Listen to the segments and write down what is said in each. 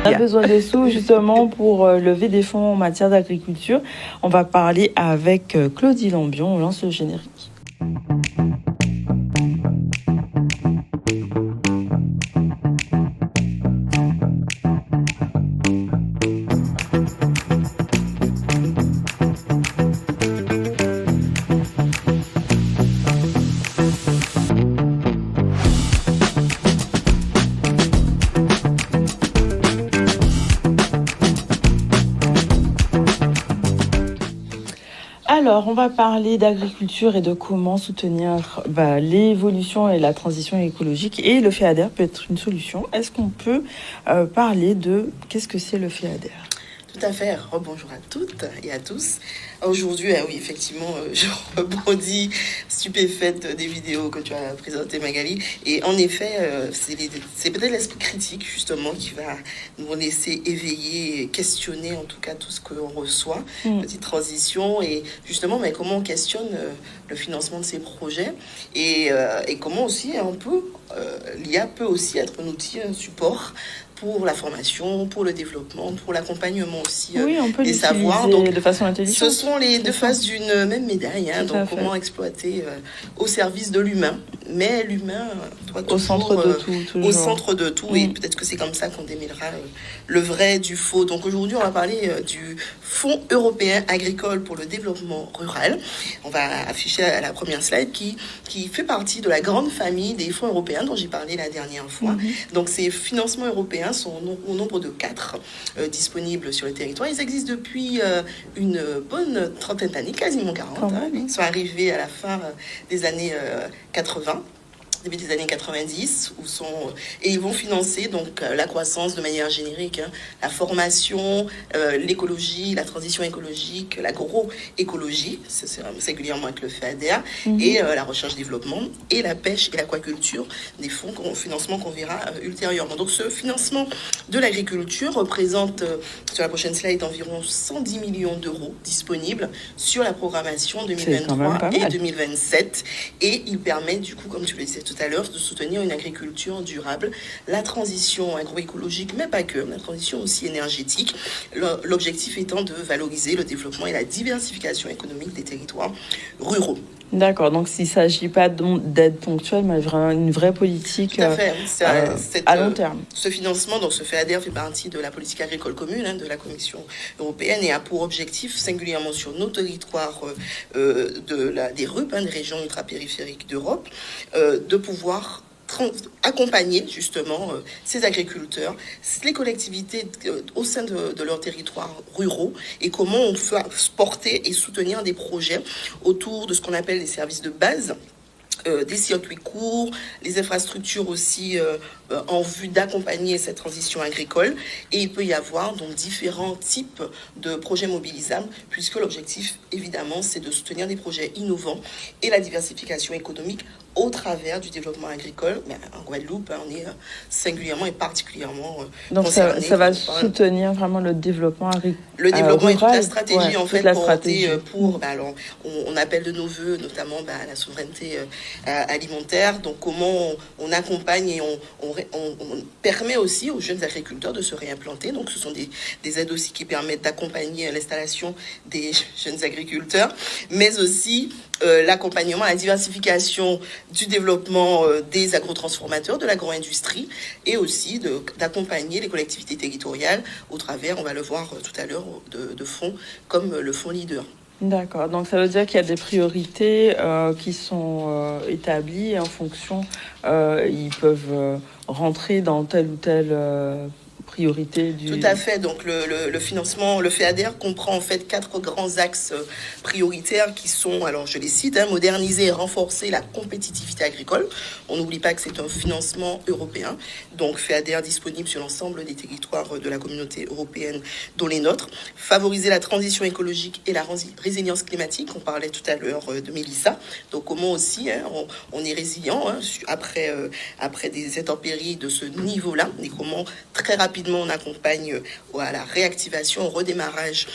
On a besoin de sous justement pour lever des fonds en matière d'agriculture. On va parler avec Claudie Lambion. On lance le générique. Alors, on va parler d'agriculture et de comment soutenir l'évolution et la transition écologique. Et le FEADER peut être une solution. Est-ce qu'on peut parler de qu'est-ce que c'est le FEADER ? Tout à fait. Bonjour à toutes et à tous. Aujourd'hui, oui, effectivement, je rebondis stupéfaite des vidéos que tu as présentées, Magali. Et en effet, c'est peut-être l'esprit critique, justement, qui va nous laisser éveiller, questionner, en tout cas, tout ce que l'on reçoit. Petite transition. Et justement, mais comment on questionne le financement de ces projets et comment aussi, l'IA peut aussi être un outil, un support pour la formation, pour le développement, pour l'accompagnement aussi des savoirs. Donc, de façon intelligente. Ce sont les deux faces d'une même médaille. Donc, comment exploiter au service de l'humain. Mais l'humain doit toujours... Au centre de tout, toujours. Au centre de tout. Et peut-être que c'est comme ça qu'on démêlera le vrai du faux. Donc, aujourd'hui, on va parler du Fonds européen agricole pour le développement rural. On va afficher la première slide qui fait partie de la grande famille des fonds européens dont j'ai parlé la dernière fois. Donc, ces financements européens sont au nombre de 4 disponibles sur le territoire. Ils existent depuis une bonne trentaine d'années, quasiment 40. Ils sont arrivés à la fin des années 80. Début des années 90, et ils vont financer donc la croissance de manière générique, la formation, l'écologie, la transition écologique, l'agroécologie, c'est singulièrement avec le FEADER, et la recherche-développement, et la pêche et l'aquaculture, des fonds financement qu'on verra ultérieurement. Donc ce financement de l'agriculture représente, sur la prochaine slide, environ 110 millions d'euros disponibles sur la programmation 2023 et 2027, et il permet du coup, comme tu le disais tout à l'heure, de soutenir une agriculture durable, la transition agroécologique, mais pas que, la transition aussi énergétique. L'objectif étant de valoriser le développement et la diversification économique des territoires ruraux. D'accord, donc s'il ne s'agit pas d'aide ponctuelle, mais vraiment une vraie politique tout à fait. À long terme. Ce financement, donc ce FEADER fait partie de la politique agricole commune de la Commission européenne et a pour objectif, singulièrement sur nos territoires des RUP, des régions ultra-périphériques d'Europe, de pouvoir accompagner justement ces agriculteurs, les collectivités au sein de leurs territoires ruraux, et comment on peut porter et soutenir des projets autour de ce qu'on appelle les services de base, des circuits courts, les infrastructures aussi en vue d'accompagner cette transition agricole. Et il peut y avoir donc différents types de projets mobilisables, puisque l'objectif, évidemment, c'est de soutenir des projets innovants et la diversification économique au travers du développement agricole. Mais en Guadeloupe, on est singulièrement et particulièrement donc concerné. Ça va soutenir vraiment le développement agricole. Le développement rural, et toute la stratégie, en fait, alors, on appelle de nos voeux, notamment la souveraineté alimentaire. Donc, comment on accompagne et on permet aussi aux jeunes agriculteurs de se réimplanter. Donc, ce sont des aides aussi qui permettent d'accompagner l'installation des jeunes agriculteurs, mais aussi l'accompagnement, la diversification du développement des agrotransformateurs, de l'agro-industrie, et aussi d'accompagner les collectivités territoriales au travers, on va le voir tout à l'heure, de fonds comme le fonds Leader. D'accord, donc ça veut dire qu'il y a des priorités qui sont établies et en fonction, ils peuvent rentrer dans telle ou telle priorité du... Tout à fait, donc le financement, le FEADER comprend en fait 4 grands axes prioritaires qui sont, alors je les cite, moderniser et renforcer la compétitivité agricole. On n'oublie pas que c'est un financement européen, donc FEADER disponible sur l'ensemble des territoires de la communauté européenne, dont les nôtres. Favoriser la transition écologique et la résilience climatique, on parlait tout à l'heure de Mélissa, donc comment aussi on est résilient après des intempéries de ce niveau-là, et comment très rapidement rapidement, on accompagne à la réactivation, au redémarrage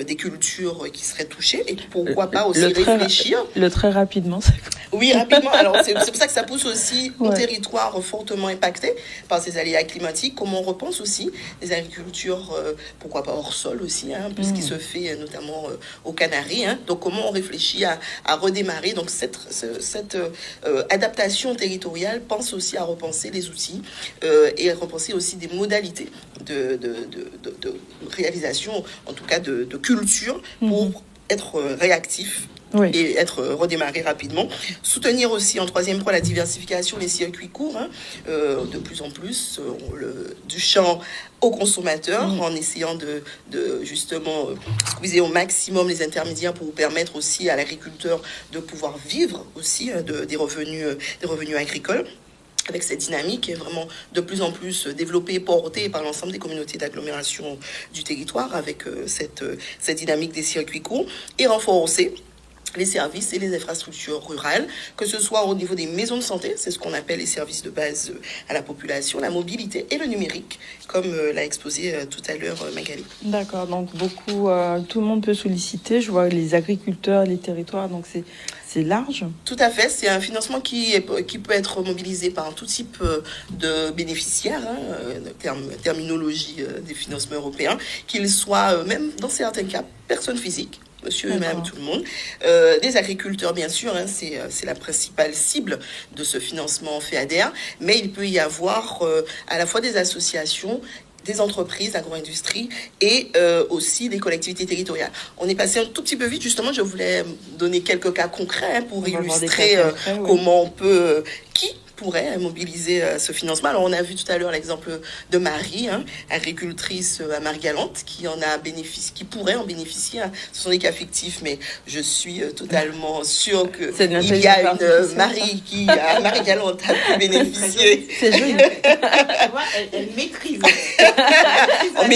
des cultures qui seraient touchées. Et pourquoi pas aussi réfléchir. Le très rapidement, c'est quoi? Oui, rapidement. Alors, c'est pour ça que ça pousse aussi aux territoires fortement impactés par ces aléas climatiques. Comment on repense aussi des agricultures, pourquoi pas hors sol aussi, puisqu'il se fait notamment aux Canaries. Donc, comment on réfléchit à redémarrer. Donc, cette adaptation territoriale pense aussi à repenser les outils et à repenser aussi des modalités de réalisation, en tout cas de culture, pour être réactif. Et être redémarré rapidement. Soutenir aussi en troisième point la diversification des circuits courts, de plus en plus, du champ aux consommateurs, en essayant de justement squeezer au maximum les intermédiaires pour permettre aussi à l'agriculteur de pouvoir vivre aussi des revenus agricoles. Avec cette dynamique qui est vraiment de plus en plus développée et portée par l'ensemble des communautés d'agglomération du territoire, avec cette dynamique des circuits courts, et renforcer les services et les infrastructures rurales, que ce soit au niveau des maisons de santé, c'est ce qu'on appelle les services de base à la population, la mobilité et le numérique, comme l'a exposé tout à l'heure Magali. D'accord, donc tout le monde peut solliciter, je vois les agriculteurs, les territoires, donc c'est large. Tout à fait, c'est un financement qui peut être mobilisé par tout type de bénéficiaires, terminologie des financements européens, qu'ils soient même dans certains cas personnes physiques, monsieur et madame tout le monde, des agriculteurs bien sûr, c'est la principale cible de ce financement FEADER, mais il peut y avoir à la fois des associations, des entreprises, agro-industrie et aussi des collectivités territoriales. On est passé un tout petit peu vite, justement, je voulais donner quelques cas concrets pour illustrer comment on peut... qui pourrait mobiliser ce financement. Alors, on a vu tout à l'heure l'exemple de Marie, agricultrice à Marie-Galante, qui pourrait en bénéficier. Ce sont des cas fictifs, mais je suis totalement sûre que il y a une Marie qui, à Marie-Galante, a pu bénéficier. C'est joli. Elle maîtrise. On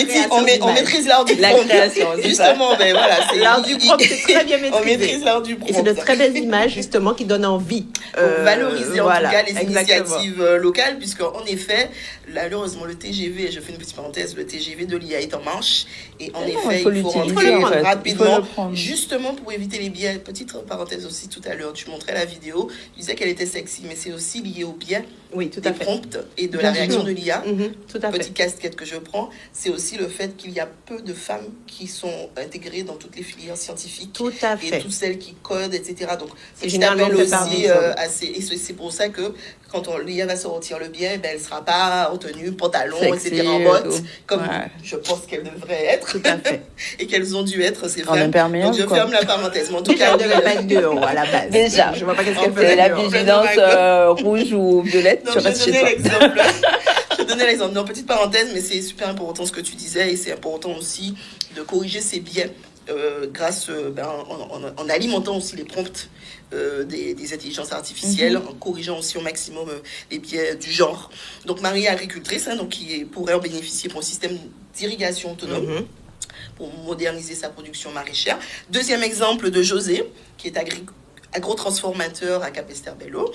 maîtrise l'art du prompt. La création, justement, ben voilà, c'est l'art du prompt, c'est très bien maîtrisé. On maîtrise l'art du prompt. Et c'est de très belles images, justement, qui donnent envie. Valoriser en tout cas les initiatives locales, puisqu'en effet, malheureusement, le TGV, je fais une petite parenthèse, le TGV de l'IA est en marche, et en effet, il faut rentrer rapidement, justement pour éviter les biais. Petite parenthèse aussi, tout à l'heure, tu montrais la vidéo, tu disais qu'elle était sexy, mais c'est aussi lié au biais des prompts et de la réaction de l'IA. Petite casquette que je prends, c'est aussi le fait qu'il y a peu de femmes qui sont intégrées dans toutes les filières scientifiques. Tout à fait. Et toutes celles qui codent, etc. Donc, c'est généralement aussi assez... Et c'est pour ça que quand l'IA va sortir le biais, elle ne sera pas en tenue, pantalon, etc., en bottes, comme je pense qu'elle devrait être. Tout à fait. Et qu'elles ont dû être, ces femmes. Donc, je ferme la parenthèse. Mais en tout cas, elle ne devait pas être dehors à la base. Déjà. Je vois pas qu'est-ce qu'elle fait. C'est la vigilance rouge ou violette. Non, je donnais l'exemple. Non, petite parenthèse, mais c'est super important ce que tu disais, et c'est important aussi de corriger ces biais grâce en alimentant aussi les prompts des intelligences artificielles, en corrigeant aussi au maximum les biais du genre. Donc Marie est agricultrice, donc qui pourrait en bénéficier pour un système d'irrigation autonome pour moderniser sa production maraîchère. Deuxième exemple de José, qui est agrotransformateur à Capesterre-Belle-Eau,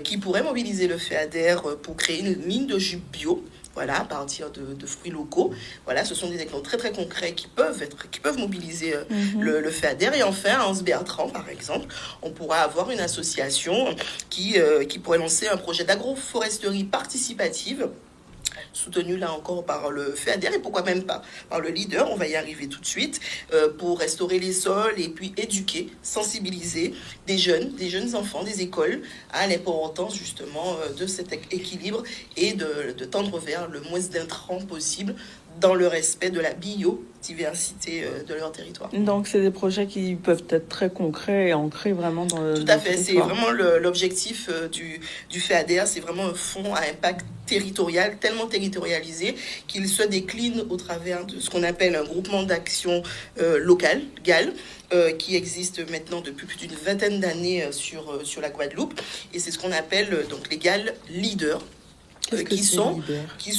qui pourrait mobiliser le FEADER pour créer une mine de jus bio, à partir de fruits locaux. Voilà, ce sont des exemples très très concrets qui peuvent mobiliser le FEADER. Et enfin, à Anse-Bertrand, par exemple, on pourra avoir une association qui pourrait lancer un projet d'agroforesterie participative, soutenu là encore par le FEADER et pourquoi même pas par le leader, on va y arriver tout de suite, pour restaurer les sols et puis éduquer, sensibiliser des jeunes enfants, des écoles à l'importance justement de cet équilibre et de tendre vers le moins d'intrants possible dans le respect de la biodiversité de leur territoire. Donc, c'est des projets qui peuvent être très concrets et ancrés vraiment dans le... Tout à fait, c'est vraiment l'objectif du FEADER, c'est vraiment un fonds à impact territorial, tellement territorialisé qu'il se décline au travers de ce qu'on appelle un groupement d'action local, GAL, qui existe maintenant depuis plus d'une vingtaine d'années sur la Guadeloupe, et c'est ce qu'on appelle donc les GAL leaders, qui sont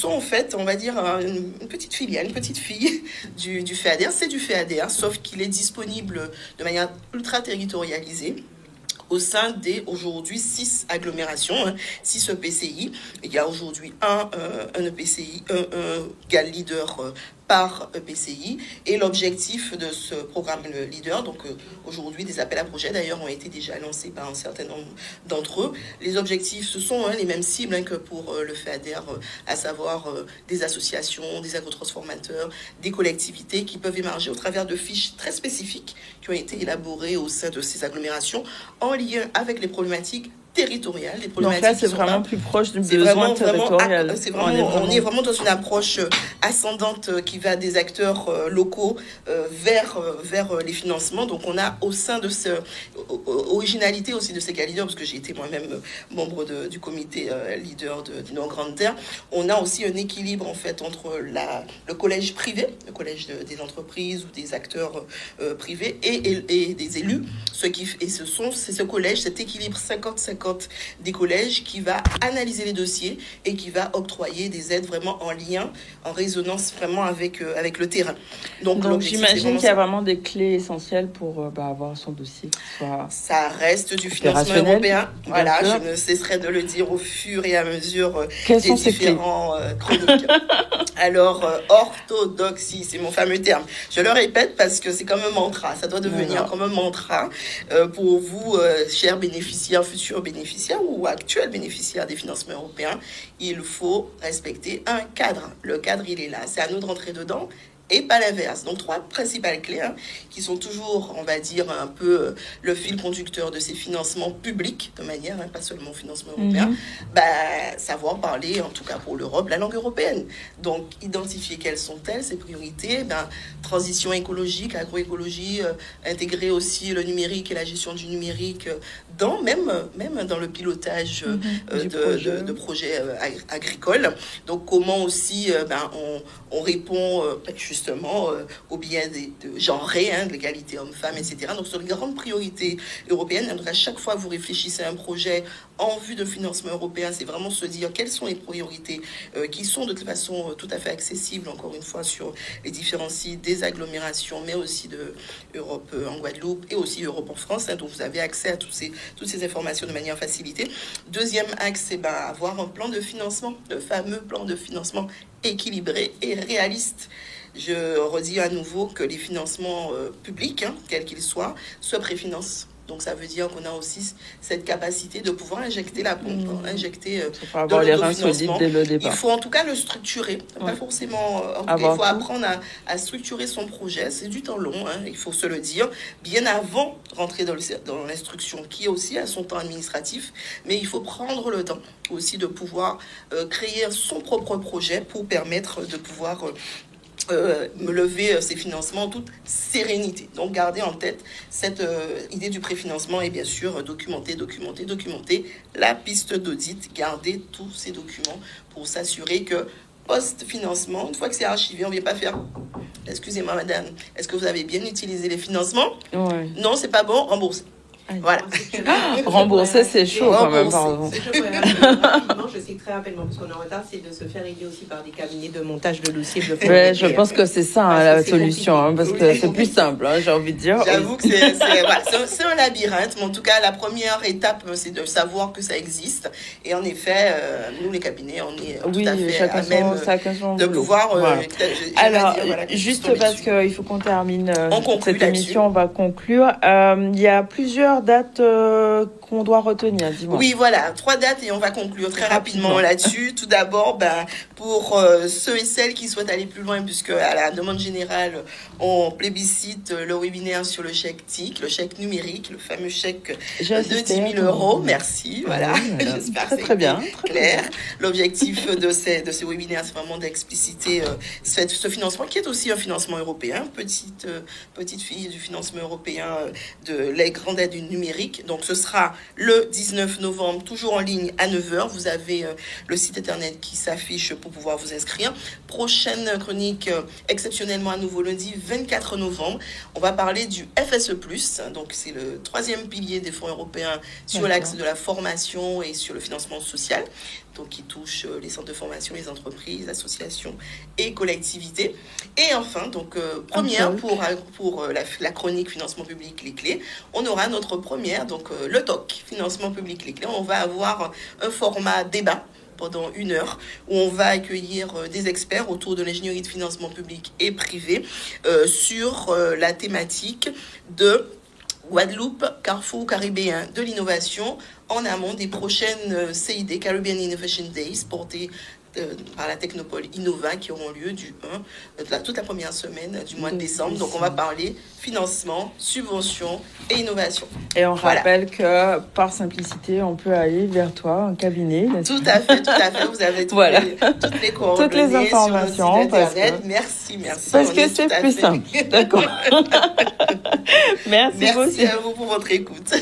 en fait, on va dire, une petite filiale, une petite fille du FEADER. C'est du FEADER, sauf qu'il est disponible de manière ultra territorialisée au sein des aujourd'hui 6 agglomérations, 6 EPCI. Il y a aujourd'hui un EPCI, un GAL leader par EPCI, et l'objectif de ce programme leader, donc aujourd'hui des appels à projets d'ailleurs ont été déjà lancés par un certain nombre d'entre eux. Les objectifs, ce sont les mêmes cibles que pour le FEADER, à savoir des associations, des agrotransformateurs, des collectivités qui peuvent émerger au travers de fiches très spécifiques qui ont été élaborées au sein de ces agglomérations en lien avec les problématiques territoriales. Donc là, c'est vraiment plus proche du besoin territorial. On est vraiment dans une approche ascendante qui va des acteurs locaux vers les financements. Donc on a au sein de cette originalité aussi de ces cas leaders, parce que j'ai été moi-même membre du comité leader du Nord-Grande Terre, on a aussi un équilibre en fait entre le collège privé, le collège des entreprises ou des acteurs privés et des élus. C'est ce collège, cet équilibre 50-50 des collèges qui va analyser les dossiers et qui va octroyer des aides vraiment en lien, en résonance vraiment avec le terrain. Donc j'imagine qu'il y a vraiment des clés essentielles pour avoir son dossier qui soit ça reste du financement européen. Voilà, je ne cesserai de le dire au fur et à mesure des différents chroniques. Alors, orthodoxie, c'est mon fameux terme. Je le répète parce que c'est comme un mantra. Ça doit devenir comme un mantra pour vous, chers bénéficiaires, futurs bénéficiaires ou actuels bénéficiaires des financements européens. Il faut respecter un cadre. Le cadre, il est là. C'est à nous de rentrer dedans et pas l'inverse. Donc, 3 principales clés qui sont toujours, on va dire, un peu le fil conducteur de ces financements publics, de manière, pas seulement financement européen, savoir parler, en tout cas pour l'Europe, la langue européenne. Donc, identifier quelles sont-elles, ces priorités, transition écologique, agroécologie, intégrer aussi le numérique et la gestion du numérique même dans le pilotage de projets agricoles. Donc, comment aussi on répond justement au biais de genré, de l'égalité homme-femme, etc. Donc, sur les grandes priorités européennes, donc à chaque fois que vous réfléchissez à un projet en vue de financement européen, c'est vraiment se dire quelles sont les priorités qui sont de toute façon tout à fait accessibles, encore une fois, sur les différents sites des agglomérations, mais aussi de Europe en Guadeloupe et aussi Europe en France. Donc, vous avez accès à toutes ces informations de manière facilitée. Deuxième axe, c'est avoir un plan de financement, le fameux plan de financement équilibré et réaliste. Je redis à nouveau que les financements publics, quels qu'ils soient, se préfinancent. Donc, ça veut dire qu'on a aussi cette capacité de pouvoir injecter la pompe, injecter de l'autofinancement. Il faut en tout cas le structurer. Pas forcément. Il faut apprendre à structurer son projet. C'est du temps long, il faut se le dire. Bien avant de rentrer dans l'instruction, qui aussi a son temps administratif. Mais il faut prendre le temps aussi de pouvoir créer son propre projet pour permettre de pouvoir me lever ces financements en toute sérénité. Donc, gardez en tête cette idée du préfinancement et bien sûr, documenter la piste d'audit. Gardez tous ces documents pour s'assurer que post-financement, une fois que c'est archivé, on ne vient pas faire « Excusez-moi, madame, est-ce que vous avez bien utilisé les financements ?» Non, c'est pas bon, remboursez. Voilà. Rembourser, c'est chaud quand même, pardon. Je sais très rapidement, parce qu'on est en retard, c'est de se faire aider aussi par des cabinets de montage de dossiers. Je pense que c'est ça la solution, parce que c'est plus simple, j'ai envie de dire. J'avoue que c'est un labyrinthe, mais en tout cas, la première étape, c'est de savoir que ça existe. Et en effet, nous, les cabinets, on est tout à fait à même de pouvoir... Alors, juste parce qu'il faut qu'on termine cette émission, on va conclure. Il y a plusieurs dates qu'on doit retenir, dis-moi. Oui, voilà, 3 dates et on va conclure très rapidement là-dessus. Tout d'abord, pour ceux et celles qui souhaitent aller plus loin, puisque à la demande générale, on plébiscite le webinaire sur le chèque TIC, le chèque numérique, le fameux chèque de 10 000 euros. Merci, voilà. J'espère que c'est très bien, clair. L'objectif de ces webinaires, c'est vraiment d'expliciter ce financement, qui est aussi un financement européen, petite fille du financement européen de la grande aide du numérique. Donc, ce sera le 19 novembre, toujours en ligne à 9h. Vous avez le site internet qui s'affiche pour pouvoir vous inscrire. Prochaine chronique, exceptionnellement à nouveau lundi 24 novembre. On va parler du FSE+. Donc, c'est le 3e pilier des fonds européens sur l'axe de la formation et sur le financement social. donc qui touche les centres de formation, les entreprises, associations et collectivités. Et enfin, donc première pour la chronique financement public les clés, on aura notre première, donc le TOC financement public les clés. On va avoir un format débat pendant 1 heure, où on va accueillir des experts autour de l'ingénierie de financement public et privé sur la thématique de Guadeloupe, carrefour caribéen de l'innovation, en amont des prochaines CID, Caribbean Innovation Days, portées par la Technopole Innova, qui auront lieu toute la première semaine du mois de décembre. Donc on va parler financement, subvention et innovation. Et on rappelle que par simplicité, on peut aller vers toi, un cabinet. Tout à fait. Vous avez toutes les coordonnées, toutes les informations. Sur le site internet. Merci. Parce que c'est plus simple. D'accord. Merci à vous pour votre écoute.